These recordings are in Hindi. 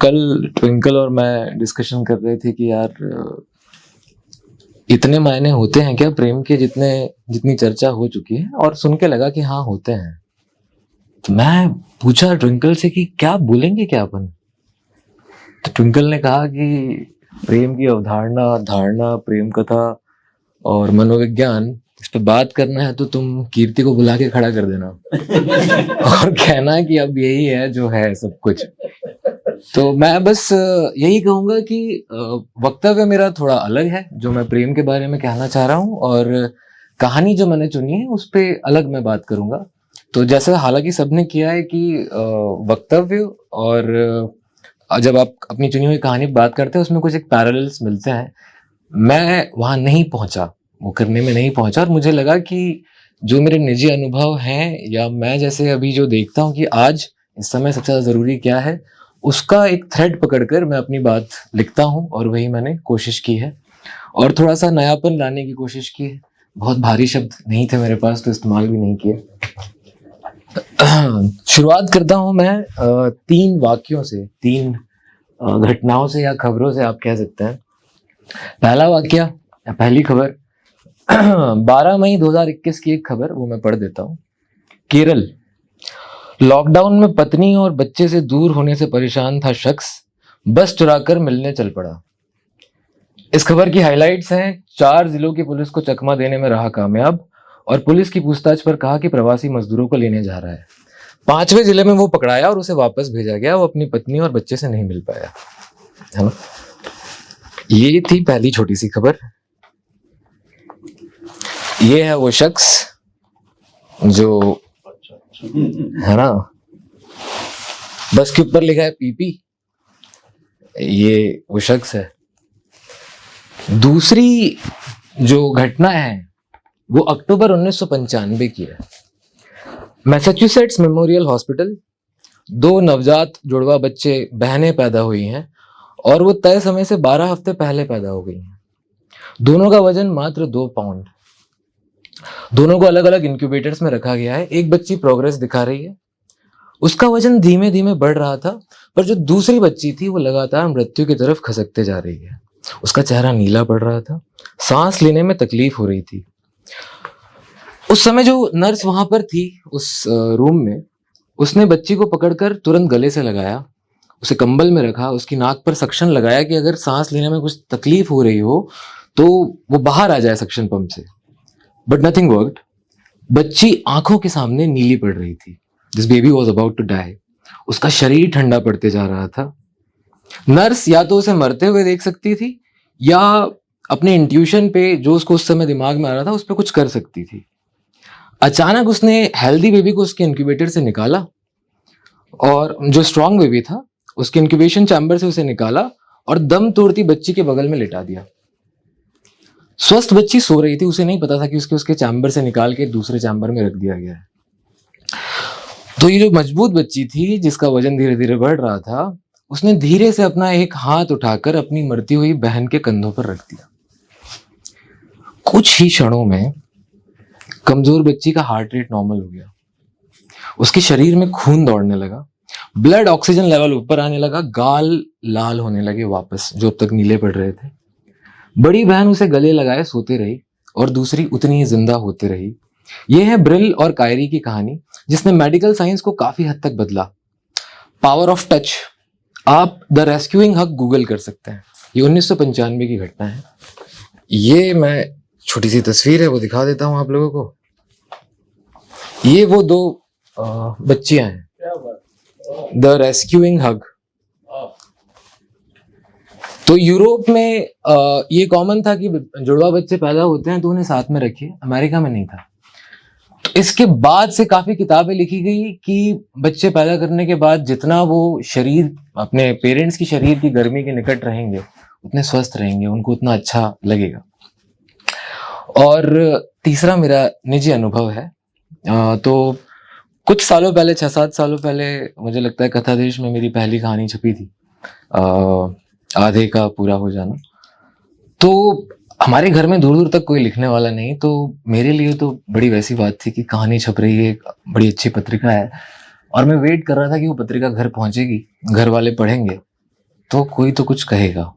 कल ट्विंकल और मैं डिस्कशन कर रहे थे कि यार इतने मायने होते हैं क्या प्रेम के, जितनी चर्चा हो चुकी है, और सुन के लगा कि हाँ होते हैं। तो मैं पूछा ट्विंकल से कि क्या बोलेंगे क्या अपन। तो ट्विंकल ने कहा कि प्रेम की अवधारणा, धारणा, प्रेम कथा और मनोविज्ञान, इस पे बात करना है तो तुम कीर्ति को बुला के खड़ा कर देना और कहना कि अब यही है जो है सब कुछ। तो मैं बस यही कहूंगा कि वक्तव्य मेरा थोड़ा अलग है, जो मैं प्रेम के बारे में कहना चाह रहा हूँ, और कहानी जो मैंने चुनी है उस पे अलग मैं बात करूंगा। तो जैसे हालांकि सबने किया है कि वक्तव्य और जब आप अपनी चुनी हुई कहानी बात करते हैं उसमें कुछ एक पैरेलल्स मिलते हैं। मैं वहां नहीं पहुंचा, वो करने में नहीं पहुंचा, और मुझे लगा कि जो मेरे निजी अनुभव हैं, या मैं जैसे अभी जो देखता हूँ कि आज इस समय सबसे ज्यादा जरूरी क्या है, उसका एक थ्रेड पकड़कर मैं अपनी बात लिखता हूँ, और वही मैंने कोशिश की है और थोड़ा सा नयापन लाने की कोशिश की है। बहुत भारी शब्द नहीं थे मेरे पास तो इस्तेमाल भी नहीं किए। शुरुआत करता हूं मैं 3 वाक्यों से, 3 घटनाओं से या खबरों से आप कह सकते हैं। पहला वाक्य या पहली खबर 12 मई 2021 की एक खबर, वो मैं पढ़ देता हूं। केरल, लॉकडाउन में पत्नी और बच्चे से दूर होने से परेशान था शख्स, बस चुराकर मिलने चल पड़ा। इस खबर की हाइलाइट्स हैं: 4 जिलों की पुलिस को चकमा देने में रहा कामयाब, और पुलिस की पूछताछ पर कहा कि प्रवासी मजदूरों को लेने जा रहा है। 5वें जिले में वो पकड़ाया और उसे वापस भेजा गया। वो अपनी पत्नी और बच्चे से नहीं मिल पाया, है ना। ये थी पहली छोटी सी खबर। ये है वो शख्स जो, है ना, बस के ऊपर लिखा है पीपी, ये वो शख्स है। दूसरी जो घटना है वो अक्टूबर 1995 की है। मैसाचुसेट्स मेमोरियल हॉस्पिटल, 2 नवजात जुड़वा बच्चे, बहनें पैदा हुई हैं, और वो तय समय से 12 हफ्ते पहले पैदा हो गई हैं। दोनों का वजन मात्र 2 पाउंड। दोनों को अलग अलग इंक्यूबेटर्स में रखा गया है। एक बच्ची प्रोग्रेस दिखा रही है, उसका वजन धीमे धीमे बढ़ रहा था, पर जो दूसरी बच्ची थी वो लगातार मृत्यु की तरफ खसकते जा रही है। उसका चेहरा नीला पड़ रहा था, सांस लेने में तकलीफ हो रही थी। उस समय जो नर्स वहां पर थी उस रूम में, उसने बच्ची को पकड़कर तुरंत गले से लगाया, उसे कंबल में रखा, उसकी नाक पर सक्शन लगाया कि अगर सांस लेने में कुछ तकलीफ हो रही हो तो वो बाहर आ जाए सक्शन पंप से। But nothing worked. बच्ची आंखों के सामने नीली पड़ रही थी। This baby was about to die. उसका शरीर ठंडा पड़ते जा रहा था। नर्स या तो उसे मरते हुए देख सकती थी, या अपने इंट्यूशन पे जो उसको उस समय दिमाग में आ रहा था उस पर कुछ कर सकती थी। अचानक उसने हेल्दी बेबी को उसके इंक्यूबेटर से निकाला, और जो स्ट्रॉन्ग बेबी था उसके इंक्यूबेशन चैम्बर से उसे निकाला और दम तोड़ती बच्ची के बगल में लिटा दिया। स्वस्थ बच्ची सो रही थी, उसे नहीं पता था कि उसके चैम्बर से निकाल के दूसरे चैम्बर में रख दिया गया है। तो ये जो मजबूत बच्ची थी जिसका वजन धीरे धीरे बढ़ रहा था, उसने धीरे से अपना एक हाथ उठाकर अपनी मरती हुई बहन के कंधों पर रख दिया। कुछ ही क्षणों में कमजोर बच्ची का हार्ट रेट नॉर्मल हो गया। उसके शरीर में खून दौड़ने लगा, ब्लड ऑक्सीजन लेवल ऊपर आने लगा, गाल लाल होने लगे वापस, जो अब तक नीले पड़ रहे थे। बड़ी बहन उसे गले लगाए सोते रही, और दूसरी उतनी ही जिंदा होते रही। यह है ब्रिल और कायरी की कहानी, जिसने मेडिकल साइंस को काफी हद तक बदला। Power of touch. आप द रेस्क्यूइंग हग गूगल कर सकते हैं। ये 1995 की घटना है। ये मैं छोटी सी तस्वीर है वो दिखा देता हूं आप लोगों को। ये वो 2 बच्चियां हैं, द रेस्क्यूइंग हग। तो यूरोप में ये कॉमन था कि जुड़वा बच्चे पैदा होते हैं तो उन्हें साथ में रखिए। अमेरिका में नहीं था। तो इसके बाद से काफी किताबें लिखी गई कि बच्चे पैदा करने के बाद जितना वो शरीर अपने पेरेंट्स की शरीर की गर्मी के निकट रहेंगे उतने स्वस्थ रहेंगे, उनको उतना अच्छा लगेगा। और तीसरा मेरा निजी अनुभव है। तो कुछ सालों पहले, 6-7 सालों पहले, मुझे लगता है कथादेश में मेरी पहली कहानी छपी थी, आधे का पूरा हो जाना। तो हमारे घर में दूर दूर तक कोई लिखने वाला नहीं, तो मेरे लिए तो बड़ी वैसी बात थी कि कहानी छप रही है, बड़ी अच्छी पत्रिका है, और मैं वेट कर रहा था कि वो पत्रिका घर पहुंचेगी, घर वाले पढ़ेंगे। तो कोई तो कुछ कहेगा।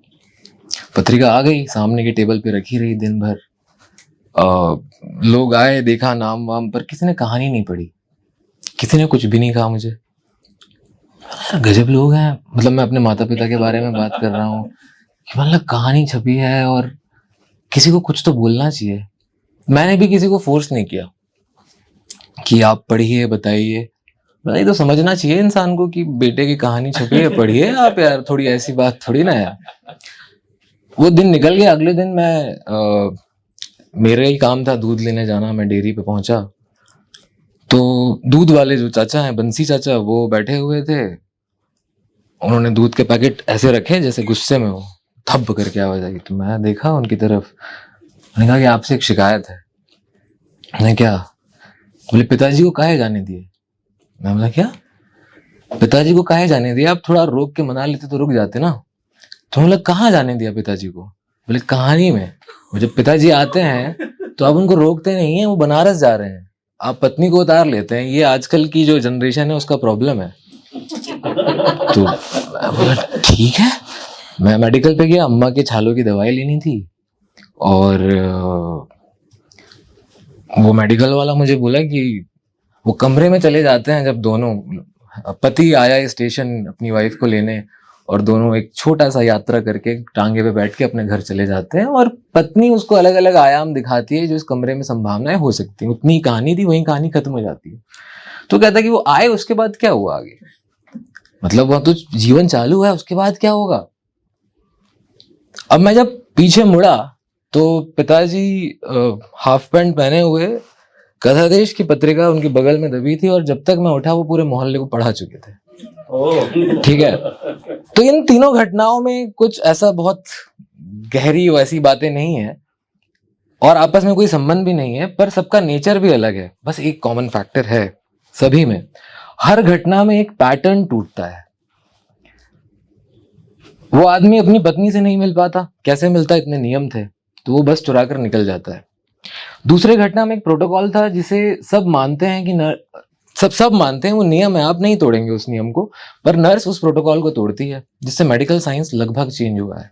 पत्रिका आ गई, सामने के टेबल पे रखी रही दिन भर। लोग आए, देखा नाम वाम, पर किसी ने कहानी नहीं पढ़ी, किसी ने कुछ भी नहीं कहा मुझे। यार गजब लोग हैं। मतलब मैं अपने माता पिता के बारे में बात कर रहा हूँ कि मतलब कहानी छपी है और किसी को कुछ तो बोलना चाहिए। मैंने भी किसी को फोर्स नहीं किया कि आप पढ़िए बताइए, नहीं तो समझना चाहिए इंसान को कि बेटे की कहानी छपी है, पढ़िए आप यार, थोड़ी ऐसी बात थोड़ी ना यार। वो दिन निकल गया। अगले दिन मैं मेरा ही काम था दूध लेने जाना, मैं डेयरी पे पहुंचा तो दूध वाले जो चाचा हैं, बंसी चाचा, वो बैठे हुए थे। उन्होंने दूध के पैकेट ऐसे रखे जैसे गुस्से में हो, थप करके आवाज आई। तो मैं देखा उनकी तरफ, मैंने कहा कि आपसे एक शिकायत है। मैंने क्या? बोले पिताजी को काहे जाने दिए। मैं बोला क्या? पिताजी को काहे जाने दिया? आप थोड़ा रोक के मना लेते तो रुक जाते ना। तो बोला कहाँ जाने दिया पिताजी को? बोले कहानी में जब पिताजी आते हैं तो आप उनको रोकते नहीं है, वो बनारस जा रहे हैं, आप पत्नी को उतार लेते हैं। ये आजकल की जो जनरेशन है उसका प्रॉब्लम है। तो मैं बोला ठीक है। मैं मेडिकल पे गया, अम्मा के छालों की दवाई लेनी थी और वो मेडिकल वाला मुझे बोला कि वो कमरे में चले जाते हैं जब दोनों, पति आया स्टेशन अपनी वाइफ को लेने और दोनों एक छोटा सा यात्रा करके टांगे पे बैठ के अपने घर चले जाते हैं और पत्नी उसको अलग अलग आयाम दिखाती है जो इस कमरे में संभावनाएं हो सकती हैं। उतनी कहानी थी, वही कहानी खत्म हो जाती है। तो कहता है कि वो आए, उसके बाद क्या हुआ आगे? मतलब वहां तो जीवन चालू है, उसके बाद क्या होगा? अब मैं जब पीछे मुड़ा तो पिताजी हाफ पैंट पहने हुए, कथादेश की पत्रिका उनके बगल में दबी थी और जब तक मैं उठा वो पूरे मोहल्ले को पढ़ा चुके थे। ठीक है। तो इन तीनों घटनाओं में कुछ ऐसा बहुत गहरी वैसी बातें नहीं है और आपस में कोई संबंध भी नहीं है, पर सबका नेचर भी अलग है। बस एक कॉमन फैक्टर है सभी में, हर घटना में एक पैटर्न टूटता है। वो आदमी अपनी पत्नी से नहीं मिल पाता, कैसे मिलता? इतने नियम थे, तो वो बस चुरा कर निकल जाता है। दूसरे घटना में एक प्रोटोकॉल था जिसे सब मानते हैं कि सब मानते हैं वो नियम है, आप नहीं तोड़ेंगे उस नियम को, पर नर्स उस प्रोटोकॉल को तोड़ती है, जिससे मेडिकल साइंस लगभग चेंज हुआ है।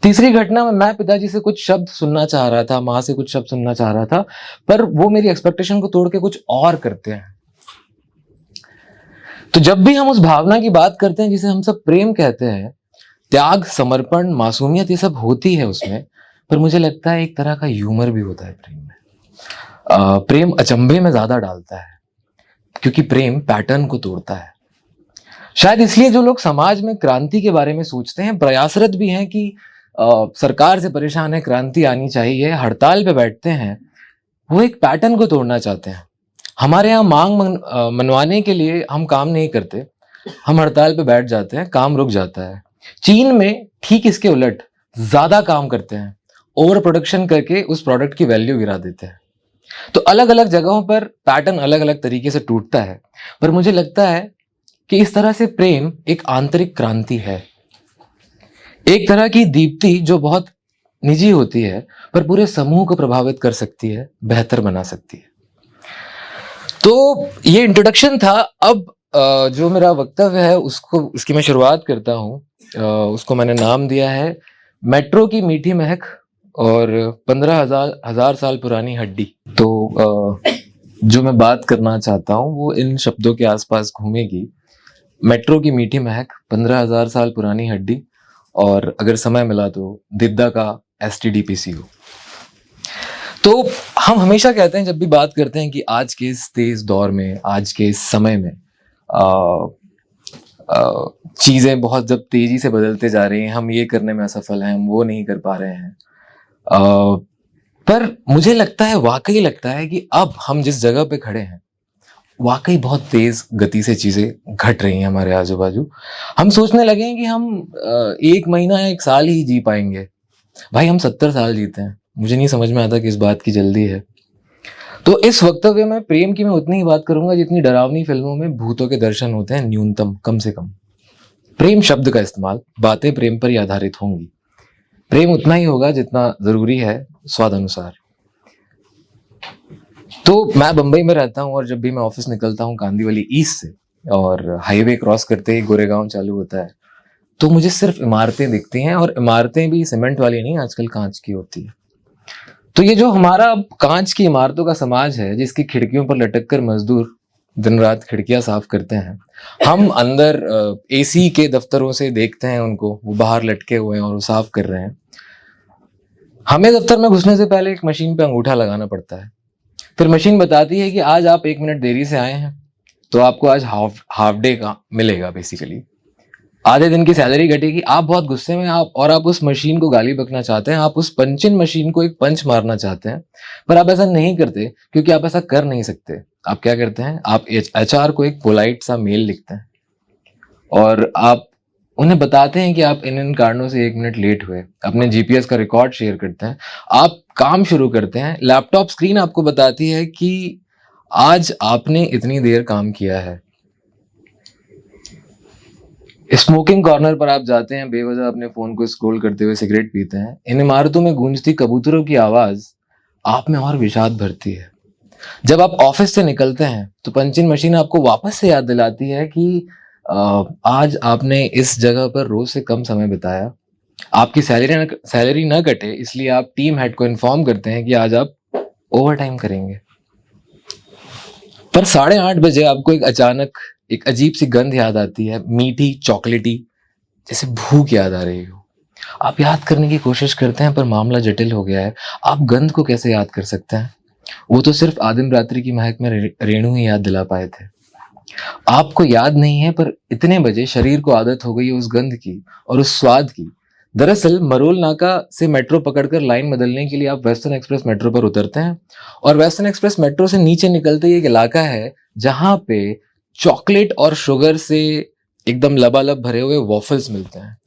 तीसरी घटना में मैं पिताजी से कुछ शब्द सुनना चाह रहा था, माँ से कुछ शब्द सुनना चाह रहा था, पर वो मेरी एक्सपेक्टेशन को तोड़ के कुछ और करते हैं। तो जब भी हम उस भावना की बात करते हैं जिसे हम सब प्रेम कहते हैं, त्याग, समर्पण, मासूमियत, ये सब होती है उसमें, पर मुझे लगता है एक तरह का ह्यूमर भी होता है प्रेम में। प्रेम अचंभे में ज्यादा डालता है क्योंकि प्रेम पैटर्न को तोड़ता है। शायद इसलिए जो लोग समाज में क्रांति के बारे में सोचते हैं, प्रयासरत भी हैं कि सरकार से परेशान है, क्रांति आनी चाहिए, हड़ताल पे बैठते हैं, वो एक पैटर्न को तोड़ना चाहते हैं। हमारे यहाँ मांग मनवाने के लिए हम काम नहीं करते, हम हड़ताल पे बैठ जाते हैं, काम रुक जाता है। चीन में ठीक इसके उलट, ज्यादा काम करते हैं, ओवर प्रोडक्शन करके उस प्रोडक्ट की वैल्यू गिरा देते हैं। तो अलग अलग जगहों पर पैटर्न अलग अलग तरीके से टूटता है, पर मुझे लगता है कि इस तरह से प्रेम एक आंतरिक क्रांति है, एक तरह की दीप्ति जो बहुत निजी होती है पर पूरे समूह को प्रभावित कर सकती है, बेहतर बना सकती है। तो ये इंट्रोडक्शन था। अब जो मेरा वक्तव्य है उसकी मैं शुरुआत करता हूँ। उसको मैंने नाम दिया है मेट्रो की मीठी महक और 15,000 साल पुरानी हड्डी। तो जो मैं बात करना चाहता हूँ वो इन शब्दों के आसपास घूमेगी। मेट्रो की मीठी महक, 15,000 साल पुरानी हड्डी और अगर समय मिला तो दिद्दा का STD-PCO। तो हम हमेशा कहते हैं जब भी बात करते हैं कि आज के इस तेज दौर में, आज के इस समय में चीजें बहुत जब तेजी से बदलते जा रही हैं, हम ये करने में असफल हैं, हम वो नहीं कर पा रहे हैं। पर मुझे लगता है, वाकई लगता है कि अब हम जिस जगह पे खड़े हैं वाकई बहुत तेज गति से चीजें घट रही हैं हमारे आजू बाजू। हम सोचने लगे हैं कि हम 1 महीना या 1 साल ही जी पाएंगे। भाई हम 70 साल जीते हैं। मुझे नहीं समझ में आता कि इस बात की जल्दी है। तो इस वक्तव्य में प्रेम की मैं उतनी ही बात करूंगा जितनी डरावनी फिल्मों में भूतों के दर्शन होते हैं, न्यूनतम, कम से कम। प्रेम शब्द का इस्तेमाल, बातें प्रेम पर ही आधारित होंगी। प्रेम उतना ही होगा जितना जरूरी है स्वाद अनुसार। तो मैं बंबई में रहता हूँ और जब भी मैं ऑफिस निकलता हूँ कांदीवली ईस्ट से और हाईवे क्रॉस करते ही गोरेगांव चालू होता है, तो मुझे सिर्फ इमारतें दिखती हैं, और इमारतें भी सीमेंट वाली नहीं, आजकल कांच की होती है। तो ये जो हमारा अब कांच की इमारतों का समाज है, जिसकी खिड़कियों पर लटक कर मजदूर दिन रात खिड़कियां साफ करते हैं, हम अंदर एसी के दफ्तरों से देखते हैं उनको, वो बाहर लटके हुए हैं और वो साफ कर रहे हैं। हमें दफ्तर में घुसने से पहले एक मशीन पे अंगूठा लगाना पड़ता है, फिर मशीन बताती है कि आज आप 1 मिनट देरी से आए हैं तो आपको आज हाफ डे का मिलेगा, बेसिकली आधे दिन की सैलरी घटेगी। आप बहुत गुस्से में आप उस मशीन को गाली बकना चाहते हैं, आप उस पंचिंग मशीन को एक पंच मारना चाहते हैं, पर आप ऐसा नहीं करते क्योंकि आप ऐसा कर नहीं सकते। आप क्या करते हैं, आप एचआर को एक पोलाइट सा मेल लिखते हैं और आप उन्हें बताते हैं कि आप इन कारणों से 1 मिनट लेट हुए, अपने जीपीएस का रिकॉर्ड शेयर करते हैं, आप काम शुरू करते हैं। लैपटॉप स्क्रीन आपको बताती है कि आज आपने इतनी देर काम किया है। स्मोकिंग कॉर्नर पर आप जाते हैं, बेवजह अपने फोन को स्क्रॉल करते हुए सिगरेट पीते हैं। इन इमारतों में गूंजती कबूतरों की आवाज आप में और विषाद भरती है। जब आप ऑफिस से निकलते हैं तो पंचिंग मशीन आपको वापस से याद दिलाती है कि आज आपने इस जगह पर रोज से कम समय बिताया। आपकी सैलरी न कटे, इसलिए आप टीम हेड को इन्फॉर्म करते हैं कि आज आप ओवर टाइम करेंगे। पर 8:30 बजे आपको एक अजीब सी गंध याद आती है, मीठी चॉकलेटी, जैसे भूख याद आ रही हो। आप याद करने की कोशिश करते हैं पर मामला जटिल हो गया है। आप गंध को कैसे याद कर सकते हैं? वो तो सिर्फ आदिम रात्रि की महक में रेणु ही याद दिला पाए थे। आपको याद नहीं है, पर इतने बजे शरीर को आदत हो गई है उस गंध की और उस स्वाद की। दरअसल मरोल नाका से मेट्रो पकड़कर लाइन बदलने के लिए आप वेस्टर्न एक्सप्रेस मेट्रो पर उतरते हैं और वेस्टर्न एक्सप्रेस मेट्रो से नीचे निकलते ही एक इलाका है जहां पे चॉकलेट और शुगर से एकदम लबालब भरे हुए वॉफल्स मिलते हैं,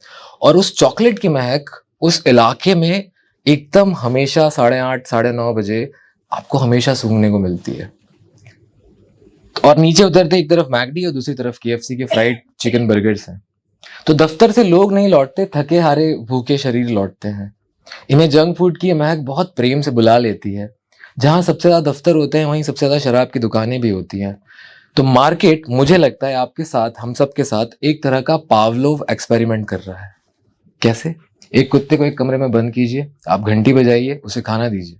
और उस चॉकलेट की महक उस इलाके में एकदम हमेशा 8:30 9:30 आपको हमेशा सूंघने को मिलती है। और नीचे उतरते एक तरफ मैकडी और दूसरी तरफ केएफसी के फ्राइड चिकन बर्गर्स हैं। तो दफ्तर से लोग नहीं लौटते, थके हारे भूखे शरीर लौटते हैं। इन्हें जंक फूड की महक बहुत प्रेम से बुला लेती है। जहां सबसे ज्यादा दफ्तर होते हैं वहीं सबसे ज्यादा शराब की दुकानें भी होती हैं। तो मार्केट, मुझे लगता है आपके साथ, हम सब के साथ एक तरह का पावलोव एक्सपेरिमेंट कर रहा है। कैसे? एक कुत्ते को एक कमरे में बंद कीजिए, आप घंटी बजाइए, उसे खाना दीजिए।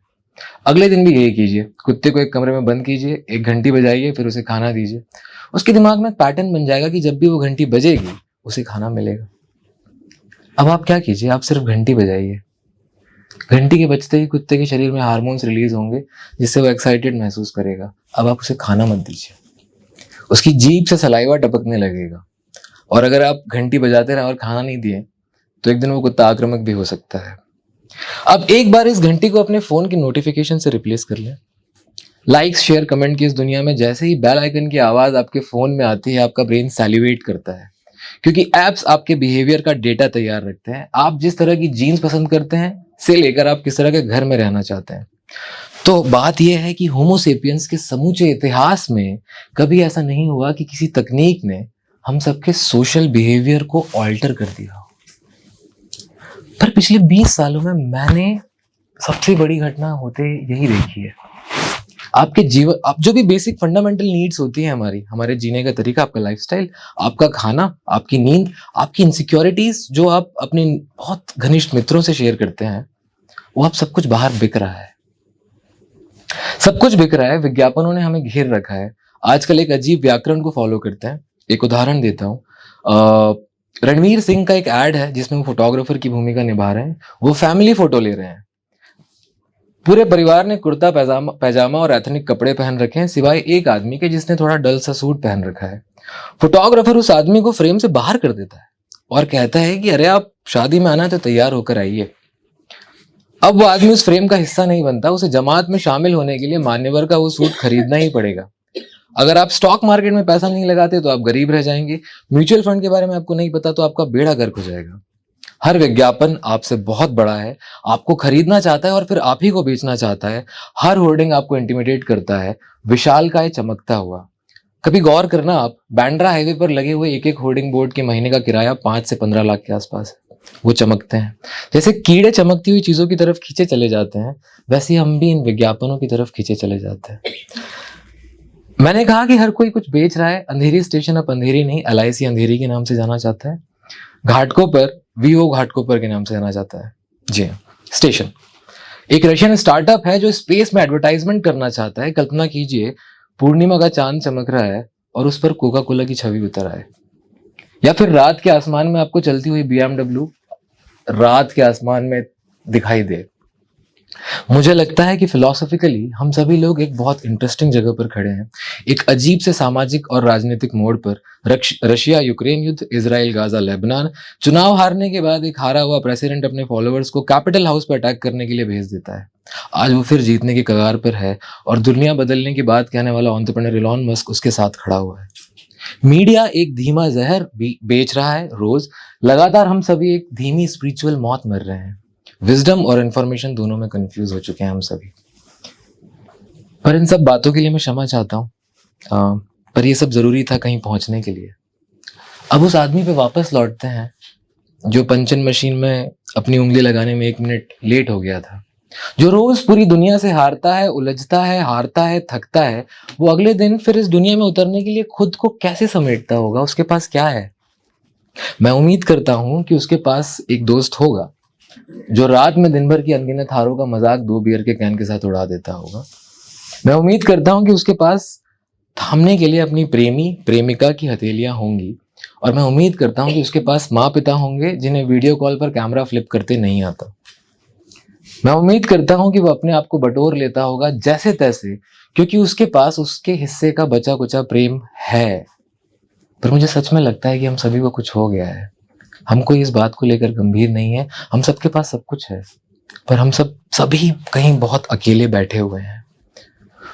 अगले दिन भी यही कीजिए, कुत्ते को एक कमरे में बंद कीजिए, एक घंटी बजाइए, फिर उसे खाना दीजिए। उसके दिमाग में पैटर्न बन जाएगा कि जब भी वो घंटी बजेगी उसे खाना मिलेगा। अब आप क्या कीजिए, आप सिर्फ घंटी बजाइए। घंटी के बजते ही कुत्ते के शरीर में हार्मोन्स रिलीज होंगे जिससे वो एक्साइटेड महसूस करेगा। अब आप उसे खाना मत दीजिए, उसकी जीभ से सलाइवा टपकने लगेगा। और अगर आप घंटी बजाते रहे और खाना नहीं दिए तो एक दिन वो कुत्ता आक्रामक भी हो सकता है। अब एक बार इस घंटी को अपने फोन की नोटिफिकेशन से रिप्लेस कर लें। लाइक्स, शेयर, कमेंट की इस दुनिया में जैसे ही बेल आइकन की आवाज आपके फोन में आती है, आपका ब्रेन सैल्यूएट करता है, क्योंकि एप्स आपके बिहेवियर का डेटा तैयार रखते हैं। आप जिस तरह की जीन्स पसंद करते हैं से लेकर आप किस तरह के घर में रहना चाहते हैं। तो बात यह है कि होमोसेपियंस के समूचे इतिहास में कभी ऐसा नहीं हुआ कि किसी तकनीक ने हम सबके सोशल बिहेवियर को ऑल्टर कर दिया हो। पर पिछले 20 सालों में मैंने सबसे बड़ी घटना होते यही देखी है। आपके जीवन, आप जो भी बेसिक फंडामेंटल नीड्स होती हैं हमारे जीने का तरीका, आपका लाइफस्टाइल, आपका खाना, आपकी नींद, आपकी इनसिक्योरिटीज जो आप अपने बहुत घनिष्ठ मित्रों से शेयर करते हैं, वो अब सब कुछ बाहर बिक रहा है। सब कुछ बिक रहा है, विज्ञापनों ने हमें घेर रखा है। आजकल एक अजीब व्याकरण को फॉलो करते हैं। एक उदाहरण देता हूँ, रणवीर सिंह का एक एड है जिसमें वो फोटोग्राफर की भूमिका निभा रहे हैं। वो फैमिली फोटो ले रहे हैं। पूरे परिवार ने कुर्ता पैजामा और एथनिक कपड़े पहन रखे हैं, सिवाय एक आदमी के जिसने थोड़ा डल सा सूट पहन रखा है। फोटोग्राफर उस आदमी को फ्रेम से बाहर कर देता है और कहता है कि अरे आप शादी में आना तो तैयार होकर आइए। अब वो आदमी उस फ्रेम का हिस्सा नहीं बनता, उसे जमात में शामिल होने के लिए मान्यवर का वो सूट खरीदना ही पड़ेगा। अगर आप स्टॉक मार्केट में पैसा नहीं लगाते तो आप गरीब रह जाएंगे। म्यूचुअल फंड के बारे में आपको नहीं पता तो आपका बेड़ा गर्क हो जाएगा। हर विज्ञापन आपसे बहुत बड़ा है, आपको खरीदना चाहता है और फिर आप ही को बेचना चाहता है। हर होर्डिंग आपको इंटिमिडेट करता है, विशालकाय चमकता हुआ। कभी गौर करना, आप बांद्रा हाईवे पर लगे हुए एक एक होर्डिंग बोर्ड के महीने का किराया 5 से 15 लाख के आसपास है। वो चमकते हैं जैसे कीड़े चमकती हुई चीजों की तरफ खींचे चले जाते हैं, वैसे हम भी इन विज्ञापनों की तरफ खींचे चले जाते हैं। मैंने कहा कि हर कोई कुछ बेच रहा है। अंधेरी स्टेशन अब अंधेरी नहीं, LIC अंधेरी के नाम से जाना चाहता है। घाटकोपर वीओ घाटकोपर के नाम से जाना जाता है। जी हाँ, स्टेशन एक रशियन स्टार्टअप है जो स्पेस में एडवर्टाइजमेंट करना चाहता है। कल्पना कीजिए पूर्णिमा का चांद चमक रहा है और उस पर कोका कोला की छवि उतर आए, या फिर रात के आसमान में आपको चलती हुई BMW रात के आसमान में दिखाई दे। मुझे लगता है कि फिलोसॉफिकली हम सभी लोग एक बहुत इंटरेस्टिंग जगह पर खड़े हैं, एक अजीब से सामाजिक और राजनीतिक मोड़ पर। रशिया यूक्रेन युद्ध, इजराइल गाजा लेबनान, चुनाव हारने के बाद एक हारा हुआ प्रेसिडेंट अपने फॉलोअर्स को कैपिटल हाउस पर अटैक करने के लिए भेज देता है। आज वो फिर जीतने की कगार पर है और दुनिया बदलने की बात कहने वाला एंटरप्रेन्योर इलॉन मस्क उसके साथ खड़ा हुआ है। मीडिया एक धीमा जहर बेच रहा है रोज, लगातार हम सभी एक धीमी स्पिरिचुअल मौत मर रहे हैं। विजडम और इंफॉर्मेशन दोनों में कंफ्यूज हो चुके हैं हम सभी। पर इन सब बातों के लिए मैं क्षमा चाहता हूँ, पर ये सब जरूरी था कहीं पहुंचने के लिए। अब उस आदमी पे वापस लौटते हैं जो पंचन मशीन में अपनी उंगली लगाने में 1 मिनट लेट हो गया था, जो रोज पूरी दुनिया से हारता है, उलझता है, हारता है, थकता है। वो अगले दिन फिर इस दुनिया में उतरने के लिए खुद को कैसे समेटता होगा, उसके पास क्या है? मैं उम्मीद करता हूं कि उसके पास एक दोस्त होगा जो रात में दिन भर की अनगिनत हारों का मजाक 2 बियर के कैन के साथ उड़ा देता होगा। मैं उम्मीद करता हूं कि उसके पास थामने के लिए अपनी प्रेमी प्रेमिका की हथेलियां होंगी, और मैं उम्मीद करता हूं कि उसके पास माँ पिता होंगे जिन्हें वीडियो कॉल पर कैमरा फ्लिप करते नहीं आता। मैं उम्मीद करता हूं कि वो अपने आप को बटोर लेता होगा जैसे तैसे, क्योंकि उसके पास उसके हिस्से का बचा कुचा प्रेम है। पर मुझे सच में लगता है कि हम सभी को कुछ हो गया है। हम कोई इस बात को लेकर गंभीर नहीं है, हम सबके पास सब कुछ है, पर हम सभी कहीं बहुत अकेले बैठे हुए हैं।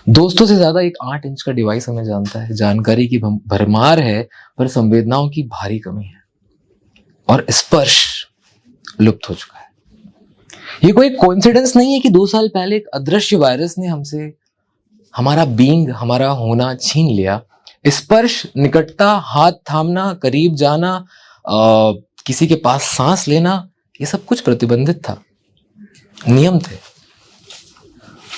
दोस्तों से ज्यादा एक 8 इंच का डिवाइस हमें जानता है, जानकारी की भरमार है पर संवेदनाओं की भारी कमी है, और स्पर्श लुप्त हो चुका है। ये कोई कोइंसिडेंस नहीं है कि 2 साल पहले एक अदृश्य वायरस ने हमसे हमारा बीइंग, हमारा होना छीन लिया। स्पर्श, निकटता, हाथ थामना, करीब जाना, किसी के पास सांस लेना, ये सब कुछ प्रतिबंधित था, नियम थे।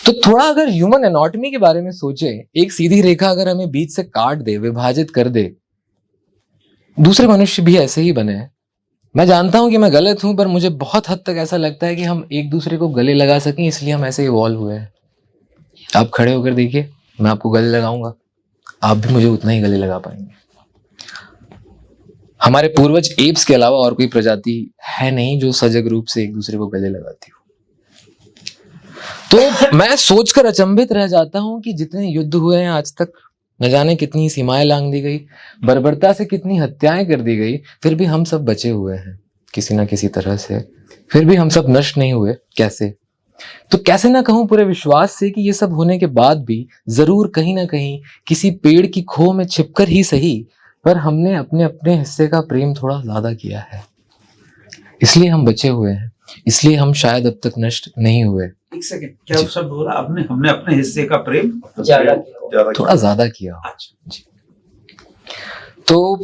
तो थोड़ा अगर ह्यूमन एनाटॉमी के बारे में सोचे, एक सीधी रेखा अगर हमें बीच से काट दे, विभाजित कर दे, दूसरे मनुष्य भी ऐसे ही बने हैं। मैं जानता हूं कि मैं गलत हूं, पर मुझे बहुत हद तक ऐसा लगता है कि हम एक दूसरे को गले लगा सकें, इसलिए हम ऐसे इवॉल्व हुए हैं। आप खड़े होकर देखिए, मैं आपको गले लगाऊंगा, आप भी मुझे उतना ही गले लगा पाएंगे। हमारे पूर्वज एप्स के अलावा और कोई प्रजाति है नहीं जो सजग रूप से एक दूसरे को गले लगाती हो। तो मैं सोचकर अचंभित रह जाता हूं कि जितने युद्ध हुए हैं आज तक, न जाने कितनी सीमाएं लांघ दी गई, बर्बरता से कितनी हत्याएं कर दी गई, फिर भी हम सब बचे हुए हैं किसी ना किसी तरह से। फिर भी हम सब नष्ट नहीं हुए। कैसे? तो कैसे ना कहूं, पूरे विश्वास से कि ये सब होने के बाद भी जरूर कहीं ना कहीं किसी पेड़ की खोह में छिपकर ही सही, पर हमने अपने अपने हिस्से का प्रेम थोड़ा ज्यादा किया है, इसलिए हम बचे हुए हैं, इसलिए हम शायद अब तक नष्ट नहीं हुए। एक सेकंड, क्या शब्द बोला आपने? हमने अपने हिस्से का प्रेम थोड़ा ज्यादा किया। अच्छा जी। तो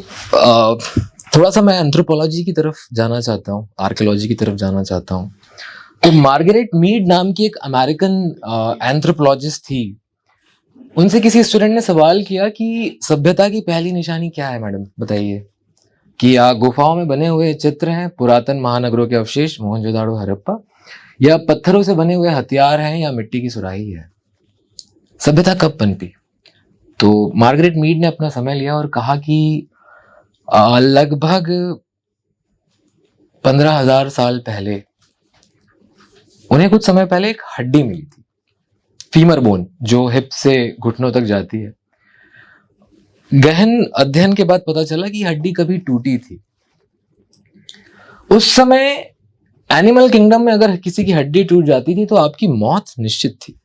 थोड़ा सा मैं एंथ्रोपोलॉजी की तरफ जाना चाहता हूँ, आर्कियोलॉजी की तरफ जाना चाहता हूँ। तो मार्गरेट मीड नाम की एक अमेरिकन एंथ्रोपोलॉजिस्ट थी। उनसे किसी स्टूडेंट ने सवाल किया कि सभ्यता की पहली निशानी क्या है मैडम, बताइए। कि गुफाओं में बने हुए चित्र हैं, पुरातन महानगरों के अवशेष, मोहनजोदाड़ो, हड़प्पा, या पत्थरों से बने हुए हथियार हैं, या मिट्टी की सुराही है। सभ्यता कब पनपी? तो मार्गरेट मीड ने अपना समय लिया और कहा कि लगभग 15,000 साल पहले उन्हें कुछ समय पहले एक हड्डी मिली थी, फीमर बोन, जो हिप से घुटनों तक जाती है। गहन अध्ययन के बाद पता चला कि हड्डी कभी टूटी थी। उस समय एनिमल किंगडम में अगर किसी की हड्डी टूट जाती थी तो आपकी मौत निश्चित थी।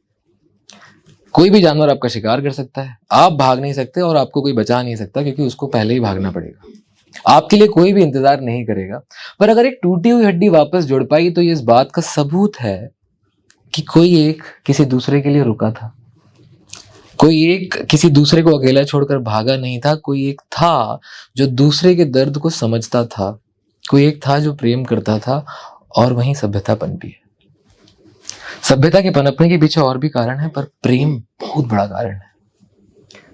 कोई भी जानवर आपका शिकार कर सकता है, आप भाग नहीं सकते और आपको कोई बचा नहीं सकता, क्योंकि उसको पहले ही भागना पड़ेगा। आपके लिए कोई भी इंतजार नहीं करेगा। पर अगर एक टूटी हुई हड्डी वापस जुड़ पाई तो ये इस बात का सबूत है कि कोई एक किसी दूसरे के लिए रुका था, कोई एक किसी दूसरे को अकेला छोड़कर भागा नहीं था, कोई एक था जो दूसरे के दर्द को समझता था, कोई एक था जो प्रेम करता था, और वहीं सभ्यता पनपी है। सभ्यता के पनपने के पीछे और भी कारण है, पर प्रेम बहुत बड़ा कारण है।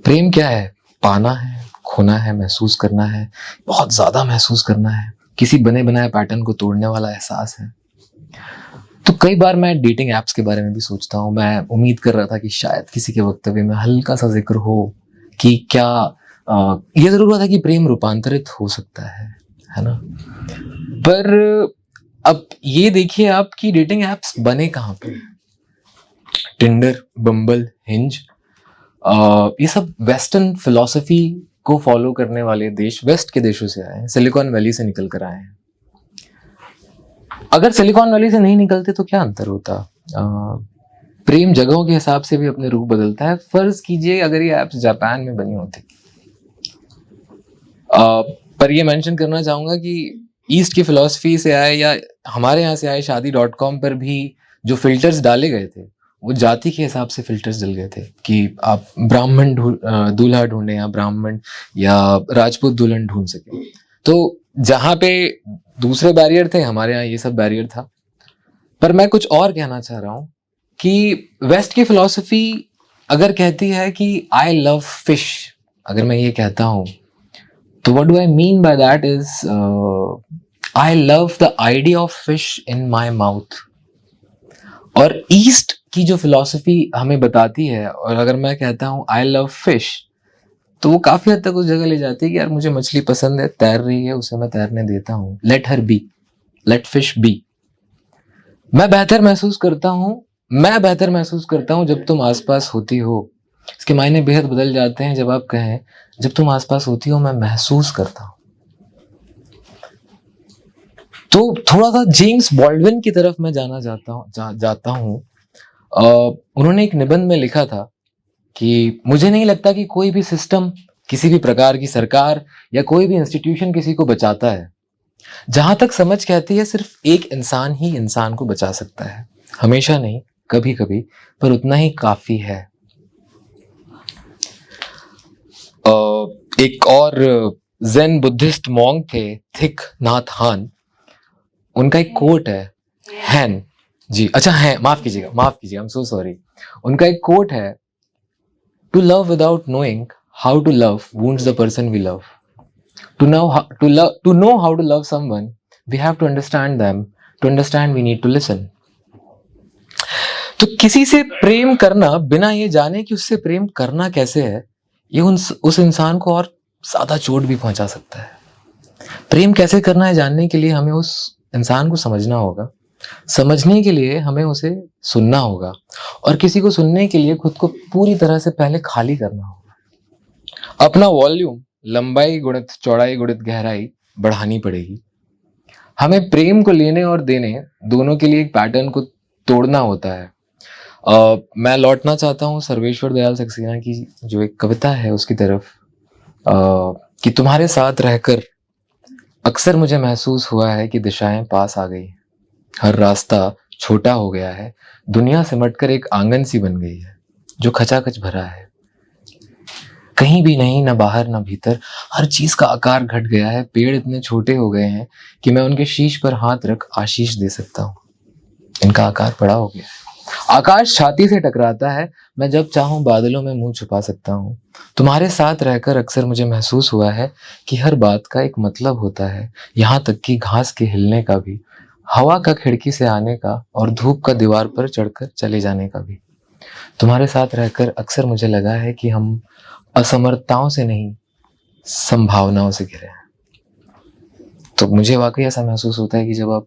प्रेम क्या है? पाना है, खोना है, महसूस करना है, बहुत ज्यादा महसूस करना है, किसी बने बनाए पैटर्न को तोड़ने वाला एहसास है। तो कई बार मैं डेटिंग एप्स के बारे में भी सोचता हूँ। मैं उम्मीद कर रहा था कि शायद किसी के वक्तव्य में हल्का सा जिक्र हो कि क्या ये जरूर हुआ था कि प्रेम रूपांतरित हो सकता है ना। पर अब ये देखिए आप कि डेटिंग एप्स बने कहाँ पे। टिंडर, बम्बल, हिंज, ये सब वेस्टर्न फिलॉसफी को फॉलो करने वाले देश, वेस्ट के देशों से आए हैं, सिलिकॉन वैली से निकल कर आए हैं। अगर सिलिकॉन वैली से नहीं निकलते तो क्या अंतर होता। प्रेम जगहों के हिसाब से भी अपने रूप बदलता है। फर्ज कीजिए अगर ये एप्स जापान में बनी होती, पर ये मेंशन करना चाहूंगा कि ईस्ट की फिलॉसफी से आए या हमारे यहाँ से आए शादी.com पर भी जो फिल्टर्स डाले गए थे वो जाति के हिसाब से फिल्टर्स डल गए थे कि आप ब्राह्मण दूल्हा ढूंढे या ब्राह्मण या राजपूत दुल्हन ढूंढ सके। तो जहाँ पे दूसरे बैरियर थे, हमारे यहाँ ये सब बैरियर था। पर मैं कुछ और कहना चाह रहा हूँ कि वेस्ट की फिलॉसफी अगर कहती है कि आई लव फिश, अगर मैं ये कहता हूँ तो what do I mean by that is I love the idea of fish in my mouth. और ईस्ट की जो फिलॉसफी हमें बताती है, और अगर मैं कहता हूँ आई लव फिश, तो वो काफी हद तक उस जगह ले जाती है कि यार मुझे मछली पसंद है, तैर रही है, उसे मैं तैरने देता हूँ, let her be, let fish be. मैं बेहतर महसूस करता हूँ जब तुम आसपास होती हो। इसके मायने बेहद बदल जाते हैं जब आप कहें जब तुम आसपास होती हो मैं महसूस करता हूँ। तो थोड़ा सा जेम्स बॉल्डविन की तरफ मैं जाता हूँ। उन्होंने एक निबंध में लिखा था कि मुझे नहीं लगता कि कोई भी सिस्टम, किसी भी प्रकार की सरकार या कोई भी इंस्टीट्यूशन किसी को बचाता है। जहां तक समझ कहती है सिर्फ एक इंसान ही इंसान को बचा सकता है, हमेशा नहीं, कभी कभी, पर उतना ही काफी है। एक और ज़ेन बुद्धिस्ट मॉन्क थे थिक नाथ हान, उनका एक कोट है, हैन जी, अच्छा है, माफ कीजिएगा, आई एम सो सॉरी। उनका एक कोट है, to love without knowing how to love wounds the person we love. To know how to love someone, we have to understand them. To understand, we need to listen. तो किसी से प्रेम करना बिना ये जाने कि उससे प्रेम करना कैसे है, ये उस इंसान को और ज्यादा चोट भी पहुंचा सकता है। प्रेम कैसे करना है जानने के लिए हमें उस इंसान को समझना होगा, समझने के लिए हमें उसे सुनना होगा, और किसी को सुनने के लिए खुद को पूरी तरह से पहले खाली करना होगा। अपना वॉल्यूम, लंबाई गुणित चौड़ाई गुणित गहराई बढ़ानी पड़ेगी। हमें प्रेम को लेने और देने दोनों के लिए एक पैटर्न को तोड़ना होता है। मैं लौटना चाहता हूँ सर्वेश्वर दयाल सक्सेना की जो एक कविता है उसकी तरफ, कि तुम्हारे साथ रहकर अक्सर मुझे महसूस हुआ है कि दिशाएं पास आ गई, हर रास्ता छोटा हो गया है, दुनिया सिमटकर एक आंगन सी बन गई है जो खचाखच भरा है, कहीं भी नहीं, न बाहर न भीतर, हर चीज का आकार घट गया है, पेड़ इतने छोटे हो गए हैं कि मैं उनके शीश पर हाथ रख आशीष दे सकता हूँ, इनका आकार बड़ा हो गया है। आकाश छाती से टकराता है, मैं जब चाहूं बादलों में मुंह छुपा सकता हूँ। तुम्हारे साथ रहकर अक्सर मुझे महसूस हुआ है कि हर बात का एक मतलब होता है, यहाँ तक कि घास के हिलने का भी, हवा का खिड़की से आने का और धूप का दीवार पर चढ़कर चले जाने का भी। तुम्हारे साथ रहकर अक्सर मुझे लगा है कि हम असमर्थताओं से नहीं, संभावनाओं से घिरे हैं। तो मुझे वाकई ऐसा महसूस होता है कि जब आप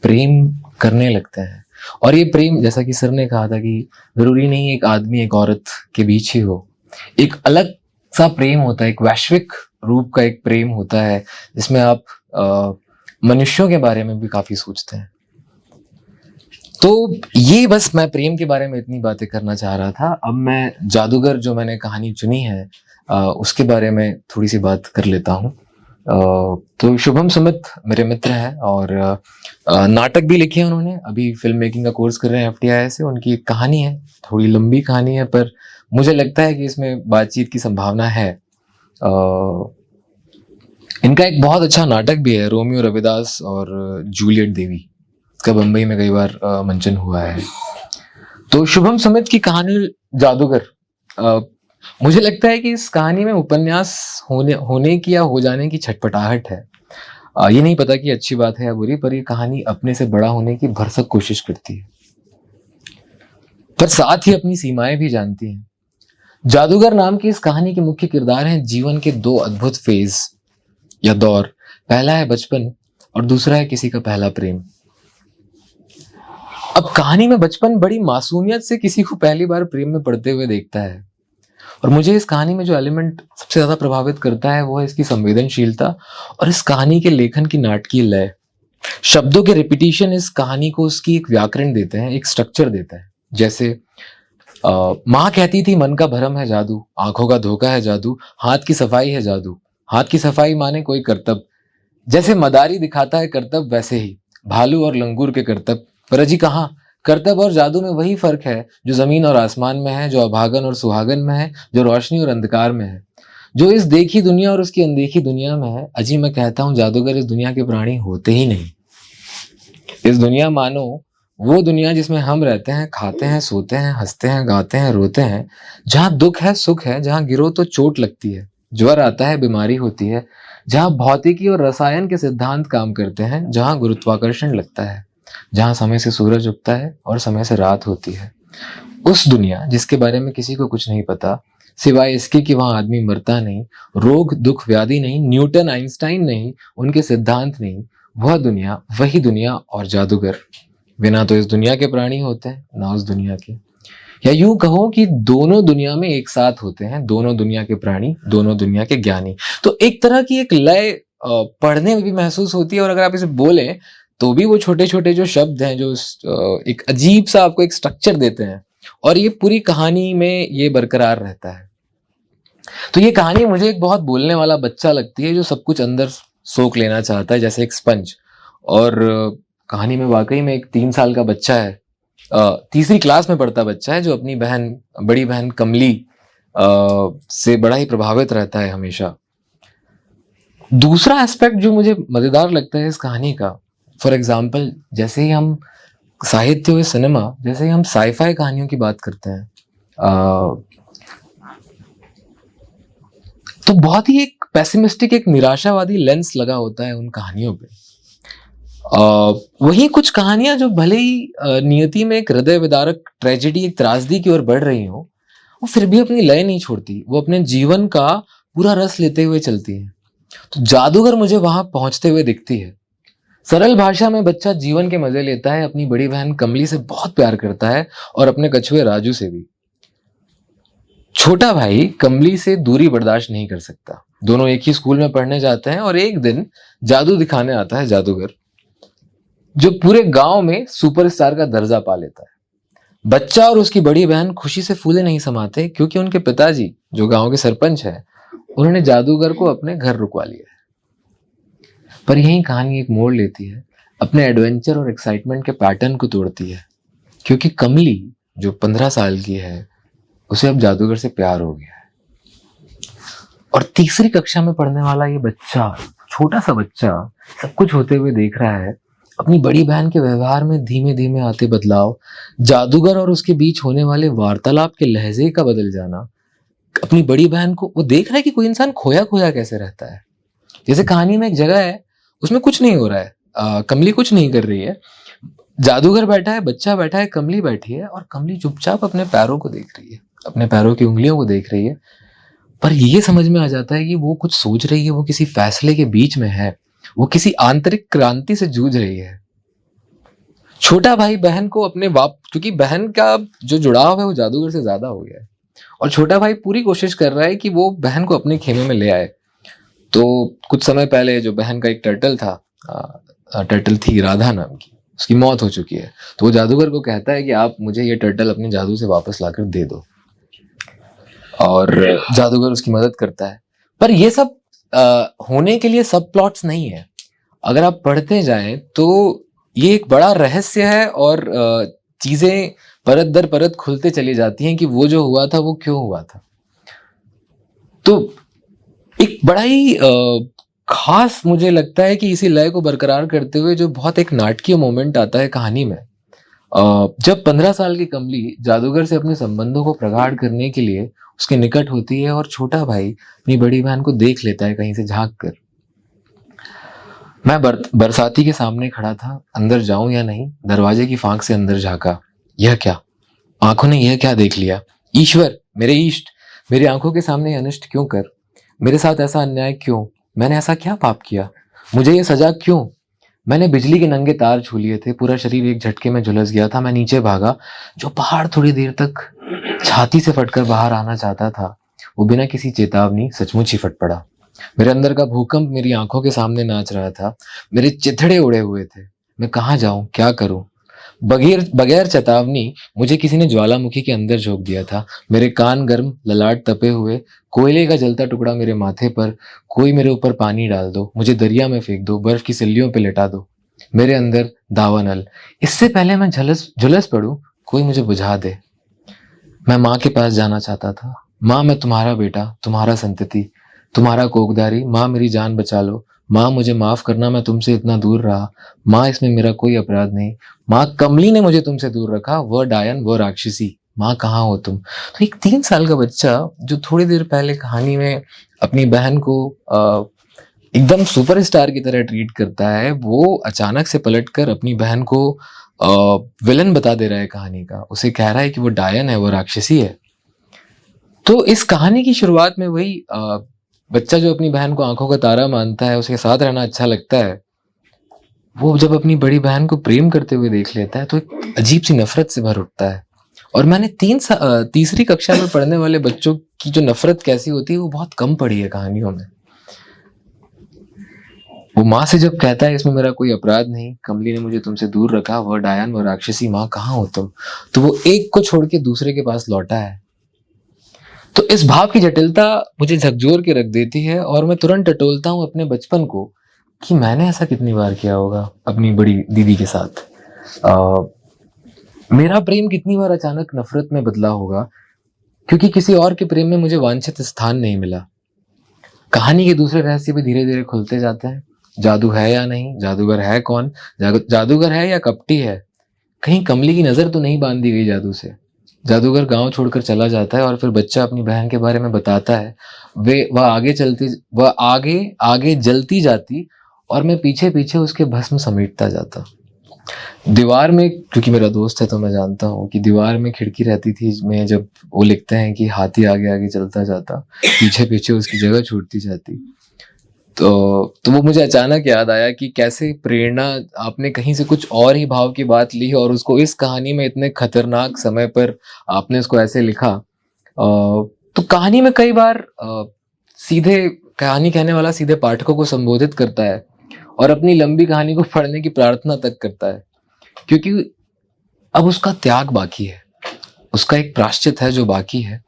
प्रेम करने लगते हैं, और ये प्रेम जैसा कि सर ने कहा था कि जरूरी नहीं एक आदमी एक औरत के बीच ही हो, एक अलग सा प्रेम होता है, एक वैश्विक रूप का एक प्रेम होता है जिसमें आप मनुष्यों के बारे में भी काफी सोचते हैं। तो ये बस मैं प्रेम के बारे में इतनी बातें करना चाह रहा था। अब मैं जादूगर जो मैंने कहानी चुनी है उसके बारे में थोड़ी सी बात कर लेता हूँ। तो शुभम सुमित मेरे मित्र हैं और नाटक भी लिखे हैं उन्होंने, अभी फिल्म मेकिंग का कोर्स कर रहे हैं FTI से। उनकी एक कहानी है, थोड़ी लंबी कहानी है, पर मुझे लगता है कि इसमें बातचीत की संभावना है। इनका एक बहुत अच्छा नाटक भी है, रोमियो रविदास और जूलियट देवी, इसका बम्बई में कई बार मंचन हुआ है। तो शुभम सुमित की कहानी जादूगर, मुझे लगता है कि इस कहानी में उपन्यास होने की या हो जाने की छटपटाहट है। ये नहीं पता कि अच्छी बात है या बुरी, पर ये कहानी अपने से बड़ा होने की भरसक कोशिश करती है, पर साथ ही अपनी सीमाएं भी जानती है। जादूगर नाम की इस कहानी के मुख्य किरदार हैं जीवन के दो अद्भुत फेज या दौर। पहला है बचपन और दूसरा है किसी का पहला प्रेम। अब कहानी में बचपन बड़ी मासूमियत से किसी को पहली बार प्रेम में पड़ते हुए देखता है, और मुझे इस कहानी में जो एलिमेंट सबसे ज्यादा प्रभावित करता है वो है इसकी संवेदनशीलता और इस कहानी के लेखन की नाटकीय लय। शब्दों के रिपीटिशन इस कहानी को उसकी एक व्याकरण देते हैं, एक स्ट्रक्चर देता है। जैसे माँ कहती थी मन का भरम है जादू, आंखों का धोखा है जादू, हाथ की सफाई है जादू। हाथ की सफाई माने कोई करतब, जैसे मदारी दिखाता है करतब वैसे ही भालू और लंगूर के करतब। पर अजी कहाँ, करतब और जादू में वही फर्क है जो जमीन और आसमान में है, जो अभागन और सुहागन में है, जो रोशनी और अंधकार में है, जो इस देखी दुनिया और उसकी अनदेखी दुनिया में है। अजी मैं कहता हूँ जादूगर इस दुनिया के प्राणी होते ही नहीं। इस दुनिया मानो वो दुनिया जिसमें हम रहते हैं, खाते हैं, सोते हैं, हंसते हैं, गाते हैं, रोते हैं, जहाँ दुख है सुख है, जहाँ गिरो तो चोट लगती है, ज्वर आता है बीमारी होती है, जहाँ भौतिकी और रसायन के सिद्धांत काम करते हैं, जहाँ गुरुत्वाकर्षण लगता है, जहाँ समय से सूरज उगता है और समय से रात होती है। उस दुनिया जिसके बारे में किसी को कुछ नहीं पता सिवाय इसके कि वहां आदमी मरता नहीं, रोग दुख व्याधि नहीं, न्यूटन आइंस्टाइन नहीं, उनके सिद्धांत नहीं, वह दुनिया वही दुनिया और जादूगर बिना तो इस दुनिया के प्राणी होते हैं ना उस दुनिया के। या यूं कहो कि दोनों दुनिया में एक साथ होते हैं, दोनों दुनिया के प्राणी, दोनों दुनिया के ज्ञानी। तो एक तरह की एक लय पढ़ने में भी महसूस होती है, और अगर आप इसे बोलें तो भी वो छोटे छोटे जो शब्द हैं जो एक अजीब सा आपको एक स्ट्रक्चर देते हैं, और ये पूरी कहानी में ये बरकरार रहता है। तो ये कहानी मुझे एक बहुत बोलने वाला बच्चा लगती है जो सब कुछ अंदर सोख लेना चाहता है, जैसे एक स्पंज। और कहानी में वाकई में एक 3 साल का बच्चा है, तीसरी क्लास में पढ़ता बच्चा है, जो अपनी बड़ी बहन कमली से बड़ा ही प्रभावित रहता है हमेशा। दूसरा एस्पेक्ट जो मुझे मजेदार लगता है इस कहानी का, फॉर एग्जाम्पल जैसे ही हम साहित्य और सिनेमा, जैसे ही हम साईफाई कहानियों की बात करते हैं, तो बहुत ही एक पेसिमिस्टिक, एक निराशावादी लेंस लगा होता है उन कहानियों पे। वही कुछ कहानियां जो भले ही नियति में एक हृदय विदारक ट्रेजेडी, एक त्रासदी की ओर बढ़ रही हो, वो फिर भी अपनी लय नहीं छोड़ती, वो अपने जीवन का पूरा रस लेते हुए चलती है। तो जादूगर मुझे वहां पहुंचते हुए दिखती है। सरल भाषा में बच्चा जीवन के मजे लेता है, अपनी बड़ी बहन कमली से बहुत प्यार करता है और अपने कछुए राजू से भी। छोटा भाई कमली से दूरी बर्दाश्त नहीं कर सकता। दोनों एक ही स्कूल में पढ़ने जाते हैं, और एक दिन जादू दिखाने आता है जादूगर, जो पूरे गांव में सुपरस्टार का दर्जा पा लेता है। बच्चा और उसकी बड़ी बहन खुशी से फूले नहीं समाते, क्योंकि उनके पिताजी जो गांव के सरपंच हैं, उन्होंने जादूगर को अपने घर रुकवा लिया है। पर यही कहानी एक मोड़ लेती है, अपने एडवेंचर और एक्साइटमेंट के पैटर्न को तोड़ती है, क्योंकि कमली जो 15 साल की है, उसे अब जादूगर से प्यार हो गया है। और तीसरी कक्षा में पढ़ने वाला ये बच्चा, छोटा सा बच्चा, सब कुछ होते हुए देख रहा है, अपनी बड़ी बहन के व्यवहार में धीमे धीमे आते बदलाव, जादूगर और उसके बीच होने वाले वार्तालाप के लहजे का बदल जाना। अपनी बड़ी बहन को वो देख रहा है कि कोई इंसान खोया खोया कैसे रहता है। जैसे कहानी में एक जगह है, उसमें कुछ नहीं हो रहा है, कमली कुछ नहीं कर रही है, जादूगर बैठा है, बच्चा बैठा है, कमली बैठी है, और कमली चुपचाप अपने पैरों को देख रही है, अपने पैरों की उंगलियों को देख रही है। पर ये समझ में आ जाता है कि वो कुछ सोच रही है, वो किसी फैसले के बीच में है, वो किसी आंतरिक क्रांति से जूझ रही है। छोटा भाई बहन को अपने क्योंकि बहन का जो जुड़ाव है वो जादूगर से ज्यादा हो गया है, और छोटा भाई पूरी कोशिश कर रहा है कि वो बहन को अपने खेमे में ले आए। तो कुछ समय पहले जो बहन का एक टर्टल था, टर्टल थी राधा नाम की, उसकी मौत हो चुकी है। तो वो जादूगर को कहता है कि आप मुझे ये टर्टल अपने जादू से वापस लाकर दे दो, और जादूगर उसकी मदद करता है। पर ये सब होने के लिए सब प्लॉट्स नहीं है। अगर आप पढ़ते जाएं तो ये एक बड़ा रहस्य है, और चीजें परत दर परत खुलते चली जाती हैं कि वो जो हुआ था वो क्यों हुआ था। तो एक बड़ा ही खास मुझे लगता है कि इसी लय को बरकरार करते हुए जो बहुत एक नाटकीय मोमेंट आता है कहानी में, जब 15 साल की कमली जादूगर से अपने संबंधों को प्रगाढ़ करने के लिए उसके निकट होती है, और छोटा भाई अपनी बड़ी बहन को देख लेता है कहीं से झांक कर। मैं बरसाती के सामने खड़ा था, अंदर जाऊं या नहीं, दरवाजे की फांक से अंदर झांका। यह क्या? आंखों ने यह क्या देख लिया? ईश्वर, मेरे इष्ट, मेरी आंखों के सामने ये अनिष्ट क्यों कर? मेरे साथ ऐसा अन्याय क्यों? मैंने ऐसा क्या पाप किया? मुझे ये सजा क्यों? मैंने बिजली के नंगे तार छू लिए थे, पूरा शरीर एक झटके में झुलस गया था। मैं नीचे भागा। जो पहाड़ थोड़ी देर तक छाती से फटकर बाहर आना चाहता था, वो बिना किसी चेतावनी सचमुच ही फट पड़ा। मेरे अंदर का भूकंप मेरी आंखों के सामने नाच रहा था। मेरे चिथड़े उड़े हुए थे। मैं कहाँ जाऊं, क्या करूं? बगैर बगैर चेतावनी मुझे किसी ने ज्वालामुखी के अंदर झोंक दिया था। मेरे कान गर्म, ललाट तपे हुए, कोयले का जलता टुकड़ा मेरे माथे पर। कोई मेरे ऊपर पानी डाल दो, मुझे दरिया में फेंक दो, बर्फ की सिल्लियों पे लिटा दो। मेरे अंदर दावानल। इससे पहले मैं झुलस झुलस पड़ूं, कोई मुझे बुझा दे। मैं माँ के पास जाना चाहता था। माँ, मैं तुम्हारा बेटा, तुम्हारा संतति, तुम्हारा कोखधारी। माँ, मेरी जान बचा लो। माँ, मुझे माफ करना, मैं तुमसे इतना दूर रहा। माँ, इसमें मेरा कोई अपराध नहीं। माँ, कमली ने मुझे तुमसे दूर रखा, वह डायन, वह राक्षसी। माँ, कहाँ हो तुम? तो एक 3 साल का बच्चा जो थोड़ी देर पहले कहानी में अपनी बहन को एकदम सुपरस्टार की तरह ट्रीट करता है, वो अचानक से पलटकर अपनी बहन को विलन बता दे रहा है कहानी का। उसे कह रहा है कि वो डायन है, वो राक्षसी है। तो इस कहानी की शुरुआत में वही बच्चा जो अपनी बहन को आंखों का तारा मानता है, उसके साथ रहना अच्छा लगता है, वो जब अपनी बड़ी बहन को प्रेम करते हुए देख लेता है तो एक अजीब सी नफरत से भर उठता है। और मैंने तीसरी कक्षा में पढ़ने वाले बच्चों की जो नफरत कैसी होती है वो बहुत कम पढ़ी है कहानियों में। वो माँ से जब कहता है इसमें मेरा कोई अपराध नहीं, कमली ने मुझे तुमसे दूर रखा, वह डायन, वह राक्षसी, माँ कहाँ हो तुम? तो वो एक को छोड़ के दूसरे के पास लौटा है। तो इस भाव की जटिलता मुझे झकझोर के रख देती है और मैं तुरंत टटोलता हूँ अपने बचपन को कि मैंने ऐसा कितनी बार किया होगा अपनी बड़ी दीदी के साथ। मेरा प्रेम कितनी बार अचानक नफरत में बदला होगा क्योंकि किसी और के प्रेम में मुझे वांछित स्थान नहीं मिला। कहानी के दूसरे रहस्य भी धीरे धीरे खुलते जाते हैं। जादू है या नहीं, जादूगर है कौन, जादूगर है या कपटी है, कहीं कमली की नजर तो नहीं बांध दी गई जादू से। जादूगर गांव छोड़कर चला जाता है और फिर बच्चा अपनी बहन के बारे में बताता है। वह आगे आगे जलती जाती और मैं पीछे पीछे उसके भस्म समेटता जाता। दीवार में, क्योंकि मेरा दोस्त है तो मैं जानता हूँ कि दीवार में खिड़की रहती थी में जब वो लिखते हैं कि हाथी आगे आगे चलता जाता, पीछे पीछे उसकी जगह छूटती जाती। तो वो मुझे अचानक याद आया कि कैसे प्रेरणा आपने कहीं से कुछ और ही भाव की बात ली और उसको इस कहानी में इतने खतरनाक समय पर आपने उसको ऐसे लिखा। तो कहानी में कई बार सीधे कहानी कहने वाला सीधे पाठकों को संबोधित करता है और अपनी लंबी कहानी को पढ़ने की प्रार्थना तक करता है, क्योंकि अब उसका त्याग बाकी है, उसका एक प्रायश्चित है जो बाकी है।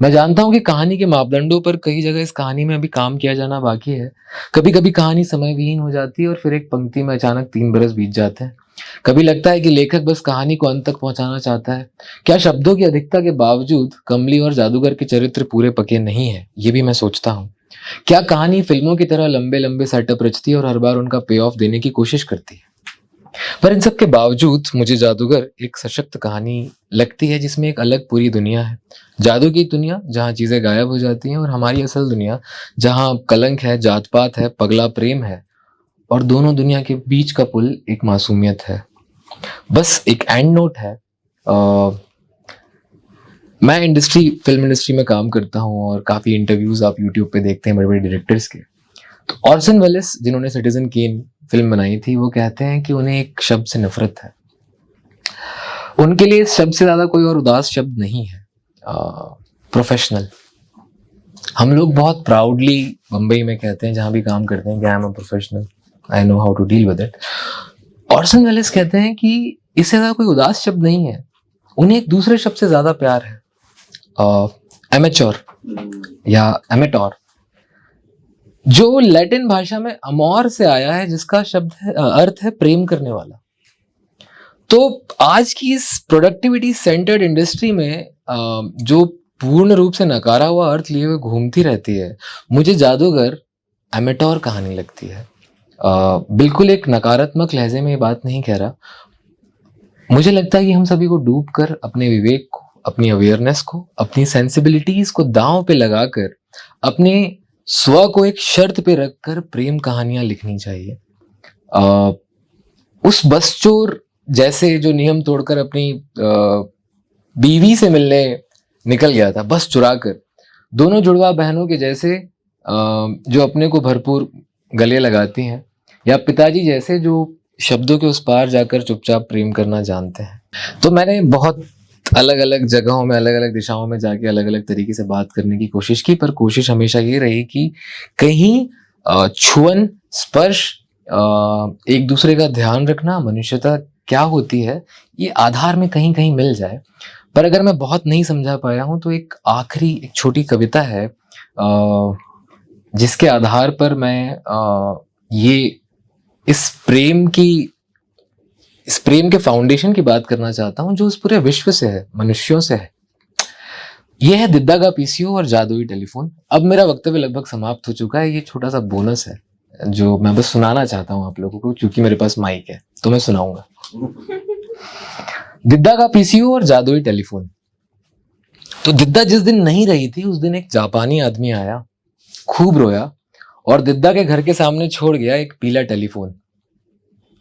मैं जानता हूं कि कहानी के मापदंडों पर कई जगह इस कहानी में अभी काम किया जाना बाकी है। कभी कभी कहानी समय विहीन हो जाती है और फिर एक पंक्ति में अचानक 3 बरस बीत जाते हैं। कभी लगता है कि लेखक बस कहानी को अंत तक पहुंचाना चाहता है। क्या शब्दों की अधिकता के बावजूद कमली और जादूगर के चरित्र पूरे पके नहीं है, ये भी मैं सोचता हूँ। क्या कहानी फिल्मों की तरह लंबे लंबे सेटअप रचती है और हर बार उनका पे ऑफ देने की कोशिश करती है? पर इन सब के बावजूद मुझे जादूगर एक सशक्त कहानी लगती है जिसमें एक अलग पूरी दुनिया है। जादू की दुनिया जहाँ चीजें गायब हो जाती हैं और हमारी असल दुनिया जहाँ कलंक है, जात पात है, पगला प्रेम है और दोनों दुनिया के बीच का पुल एक मासूमियत है। बस एक एंड नोट है। मैं फिल्म इंडस्ट्री में काम करता हूँ और काफी इंटरव्यूज आप यूट्यूब पे देखते हैं बड़े बड़े डायरेक्टर्स के। तो ऑर्सन वेलेस जिन्होंने सिटीजन केन फिल्म बनाई थी, वो कहते हैं कि उन्हें एक शब्द से नफरत है। उनके लिए इस शब्द से ज्यादा कोई और उदास शब्द नहीं है, प्रोफेशनल। हम लोग बहुत प्राउडली मुंबई में कहते हैं जहां भी काम करते हैं कि I am a professional, I know how to deal with it. Orson Welles कहते हैं कि इससे ज्यादा कोई उदास शब्द नहीं है। उन्हें एक दूसरे शब्द से ज्यादा प्यार है, एमेच्योर या एमेटोर, जो लैटिन भाषा में अमोर से आया है, जिसका शब्द है अर्थ है प्रेम करने वाला। तो आज की इस प्रोडक्टिविटी सेंटर्ड इंडस्ट्री में जो पूर्ण रूप से नकारा हुआ अर्थ लिए हुए घूमती रहती है, मुझे जादूगर एमेटोर कहानी लगती है। बिल्कुल एक नकारात्मक लहजे में ये बात नहीं कह रहा। मुझे लगता है कि हम सभी को डूब कर अपने विवेक को, अपनी अवेयरनेस को, अपनी सेंसिबिलिटीज को दांव पे लगाकर अपने स्व को एक शर्त पे रखकर प्रेम कहानियां लिखनी चाहिए। उस बस चोर जैसे जो नियम तोड़कर अपनी बीवी से मिलने निकल गया था बस चुरा कर, दोनों जुड़वा बहनों के जैसे जो अपने को भरपूर गले लगाती हैं, या पिताजी जैसे जो शब्दों के उस पार जाकर चुपचाप प्रेम करना जानते हैं। तो मैंने बहुत अलग अलग जगहों में, अलग अलग दिशाओं में जाके अलग अलग तरीके से बात करने की कोशिश की, पर कोशिश हमेशा ये रही कि कहीं छुअन, स्पर्श, एक दूसरे का ध्यान रखना, मनुष्यता क्या होती है, ये आधार में कहीं कहीं मिल जाए। पर अगर मैं बहुत नहीं समझा पाया हूं तो एक आखिरी एक छोटी कविता है जिसके आधार पर मैं ये इस प्रेम के फाउंडेशन की बात करना चाहता हूं, जो इस पूरे विश्व से है, मनुष्यों से है। यह है दिद्दा का पीसीओ और जादुई टेलीफोन। अब मेरा वक्तव्य लगभग समाप्त हो चुका है। ये छोटा सा बोनस है जो मैं बस सुनाना चाहता हूं आप लोगों को, क्योंकि मेरे पास माइक है तो मैं सुनाऊंगा। दिद्दा का पीसीओ और जादुई टेलीफोन। तो दिद्दा जिस दिन नहीं रही थी उस दिन एक जापानी आदमी आया, खूब रोया और दिद्दा के घर के सामने छोड़ गया एक पीला टेलीफोन।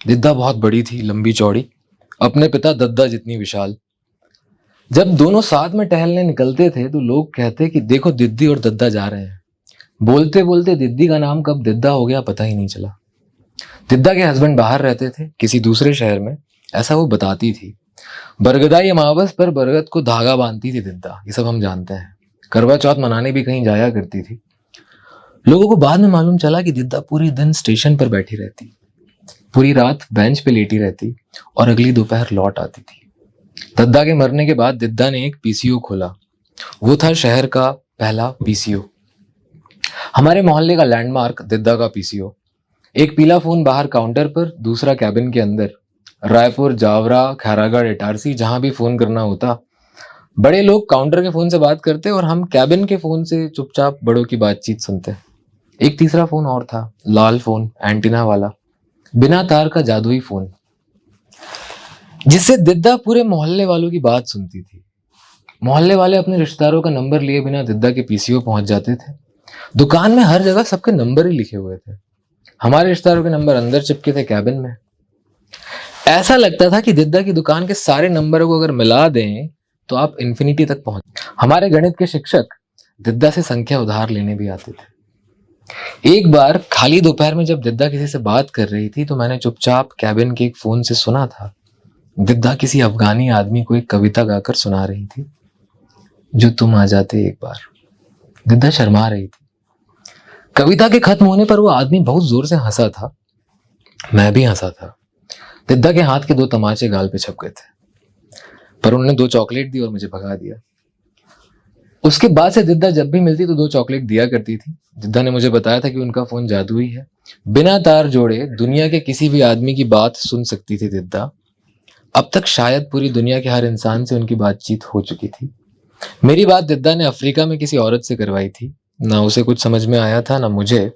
दिद्दा बहुत बड़ी थी, लंबी चौड़ी, अपने पिता दद्दा जितनी विशाल। जब दोनों साथ में टहलने निकलते थे तो लोग कहते कि देखो दिद्दी और दद्दा जा रहे हैं। बोलते बोलते दिद्दी का नाम कब दिद्दा हो गया पता ही नहीं चला। दिद्दा के हस्बैंड बाहर रहते थे किसी दूसरे शहर में, ऐसा वो बताती थी। बरगदाई अमावस पर बरगद को धागा बांधती थी दिद्दा, ये सब हम जानते हैं। करवा चौथ मनाने भी कहीं जाया करती थी। लोगों को बाद में मालूम चला कि दिद्दा पूरी दिन स्टेशन पर बैठी रहती, पूरी रात बेंच पे लेटी रहती और अगली दोपहर लौट आती थी। दद्दा के मरने के बाद दिद्दा ने एक पीसीओ खोला। वो था शहर का पहला पीसीओ, हमारे मोहल्ले का लैंडमार्क दिद्दा का पीसीओ। एक पीला फोन बाहर काउंटर पर, दूसरा कैबिन के अंदर। रायपुर, जावरा, खैरागढ़, इटारसी, जहां भी फोन करना होता, बड़े लोग काउंटर के फोन से बात करते और हम कैबिन के फोन से चुपचाप बड़ों की बातचीत सुनते। एक तीसरा फोन और था, लाल फोन, एंटीना वाला, बिना तार का जादुई फोन, जिससे दिद्दा पूरे मोहल्ले वालों की बात सुनती थी। मोहल्ले वाले अपने रिश्तेदारों का नंबर लिए बिना दिद्दा के पीसीओ पहुंच जाते थे। दुकान में हर जगह सबके नंबर ही लिखे हुए थे। हमारे रिश्तेदारों के नंबर अंदर चिपके थे कैबिन में। ऐसा लगता था कि दिद्दा की दुकान के सारे नंबरों को अगर मिला दें तो आप इन्फिनिटी तक पहुंच। हमारे गणित के शिक्षक दिद्दा से संख्या उधार लेने भी आते थे। एक बार खाली दोपहर में जब दिद्दा किसी से बात कर रही थी तो मैंने चुपचाप कैबिन के एक फोन से सुना था। दिद्दा किसी अफगानी आदमी को एक कविता गाकर सुना रही थी, जो तुम आ जाते एक बार। दिद्दा शर्मा रही थी। कविता के खत्म होने पर वो आदमी बहुत जोर से हंसा था, मैं भी हंसा था। दिद्दा के हाथ के 2 तमाचे गाल पे छप गए थे, पर उन्होंने 2 चॉकलेट दी और मुझे भगा दिया। उसके बाद से दिद्दा जब भी मिलती तो 2 चॉकलेट दिया करती थी। दिद्दा ने मुझे बताया था कि उनका फोन जादुई है, बिना तार जोड़े दुनिया के किसी भी आदमी की बात सुन सकती थी दिद्दा। अब तक शायद पूरी दुनिया के हर इंसान से उनकी बातचीत हो चुकी थी। मेरी बात दिद्दा ने अफ्रीका में किसी औरत से करवाई थी। ना उसे कुछ समझ में आया था ना मुझे,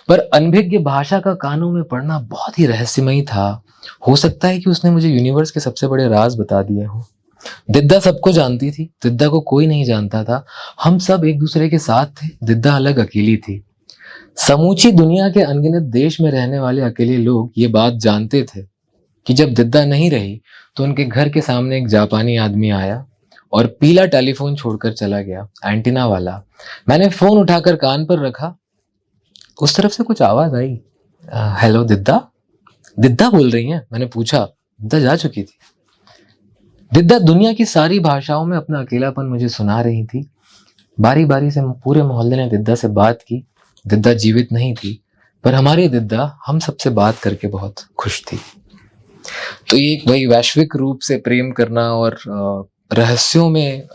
पर अनभिज्ञ भाषा का कानों में पढ़ना बहुत ही रहस्यमयी था। हो सकता है कि उसने मुझे यूनिवर्स के सबसे बड़े राज बता दिए हो। दिद्दा सबको जानती थी, दिद्दा को कोई नहीं जानता था। हम सब एक दूसरे के साथ थे, दिद्दा अलग अकेली थी। समूची दुनिया के अनगिनत देश में रहने वाले अकेले लोग ये बात जानते थे कि जब दिद्दा नहीं रही तो उनके घर के सामने एक जापानी आदमी आया और पीला टेलीफोन छोड़कर चला गया, एंटीना वाला। मैंने फोन उठाकर कान पर रखा, उस तरफ से कुछ आवाज आई, हेलो दिद्दा। दिद्दा बोल रही हैं? मैंने पूछा। दिद्दा जा चुकी थी। दिद्दा दुनिया की सारी भाषाओं में अपना अकेलापन मुझे सुना रही थी। बारी बारी से पूरे मोहल्ले ने दिद्दा से बात की। दिद्दा जीवित नहीं थी, पर हमारी दिद्दा हम सबसे बात करके बहुत खुश थी। तो ये एक वही वैश्विक रूप से प्रेम करना और रहस्यों में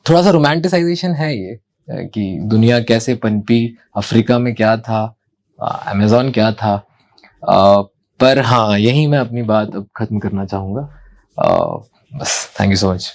थोड़ा सा रोमांटिसाइजेशन है ये, कि दुनिया कैसे पनपी, अफ्रीका में क्या था, अमेज़न क्या था। पर हाँ, यही मैं अपनी बात अब खत्म करना चाहूँगा। बस, थैंक यू सो मच।